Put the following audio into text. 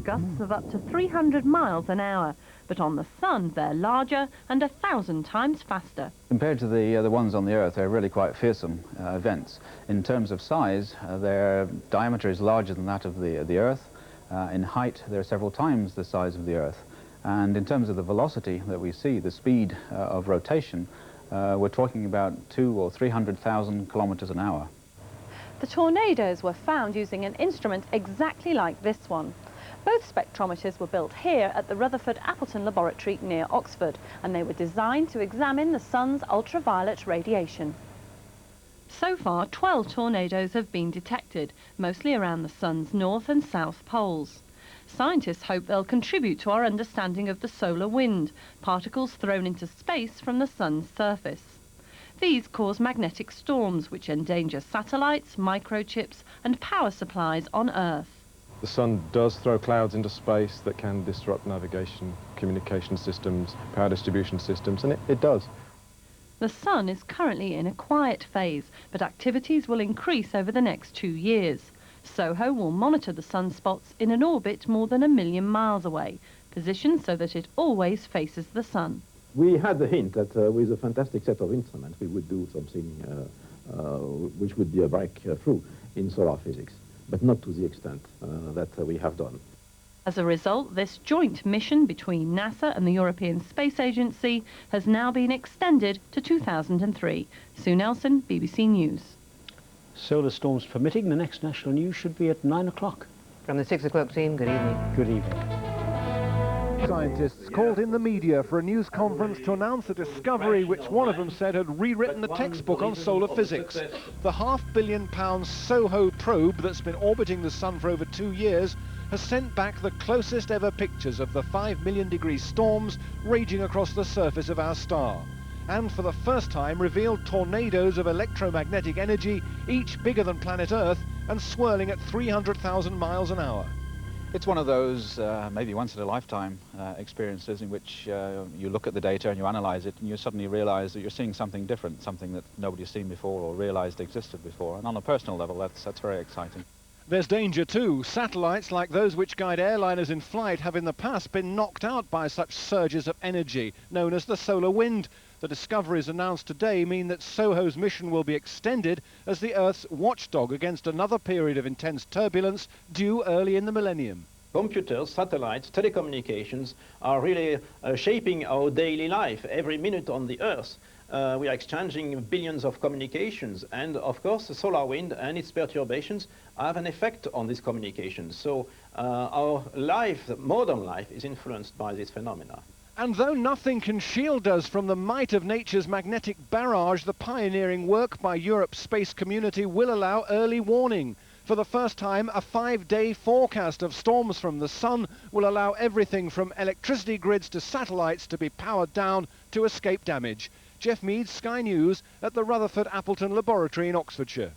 gusts of up to 300 miles an hour, but on the Sun they're larger and 1,000 times faster. Compared to the ones on the Earth, they're really quite fearsome events. In terms of size, their diameter is larger than that of the Earth. In height, they're several times the size of the Earth. And in terms of the velocity that we see, the speed of rotation, we're talking about 200,000 or 300,000 kilometers an hour. The tornadoes were found using an instrument exactly like this one. Both spectrometers were built here at the Rutherford Appleton Laboratory near Oxford, and they were designed to examine the Sun's ultraviolet radiation. So far, 12 tornadoes have been detected, mostly around the Sun's north and south poles. Scientists hope they'll contribute to our understanding of the solar wind, particles thrown into space from the Sun's surface. These cause magnetic storms which endanger satellites, microchips and power supplies on Earth. The Sun does throw clouds into space that can disrupt navigation, communication systems, power distribution systems, and it does. The Sun is currently in a quiet phase, but activities will increase over the next 2 years. SOHO will monitor the sunspots in an orbit more than 1 million miles away, positioned so that it always faces the Sun. We had the hint that with a fantastic set of instruments we would do something which would be a breakthrough in solar physics, but not to the extent that we have done. As a result, this joint mission between NASA and the European Space Agency has now been extended to 2003. Sue Nelson, BBC News. Solar storms permitting, the next national news should be at 9 o'clock. From the 6 o'clock team, good evening. Good evening. Scientists called in the media for a news conference to announce a discovery which one of them said had rewritten the textbook on solar physics. The £500 million SOHO probe that's been orbiting the Sun for over 2 years has sent back the closest ever pictures of the 5 million degree storms raging across the surface of our star, and for the first time revealed tornadoes of electromagnetic energy, each bigger than planet Earth and swirling at 300,000 miles an hour. It's one of those maybe once-in-a-lifetime experiences in which you look at the data and you analyze it and you suddenly realize that you're seeing something different, something that nobody's seen before or realized existed before. And on a personal level, that's very exciting. There's danger too. Satellites like those which guide airliners in flight have in the past been knocked out by such surges of energy, known as the solar wind. The discoveries announced today mean that SOHO's mission will be extended as the Earth's watchdog against another period of intense turbulence due early in the millennium. Computers, satellites, telecommunications are really shaping our daily life every minute on the Earth. We are exchanging billions of communications, and of course the solar wind and its perturbations have an effect on these communications. So our life, modern life, is influenced by this phenomena. And though nothing can shield us from the might of nature's magnetic barrage, the pioneering work by Europe's space community will allow early warning. For the first time, a 5-day forecast of storms from the Sun will allow everything from electricity grids to satellites to be powered down to escape damage. Jeff Mead, Sky News, at the Rutherford Appleton Laboratory in Oxfordshire.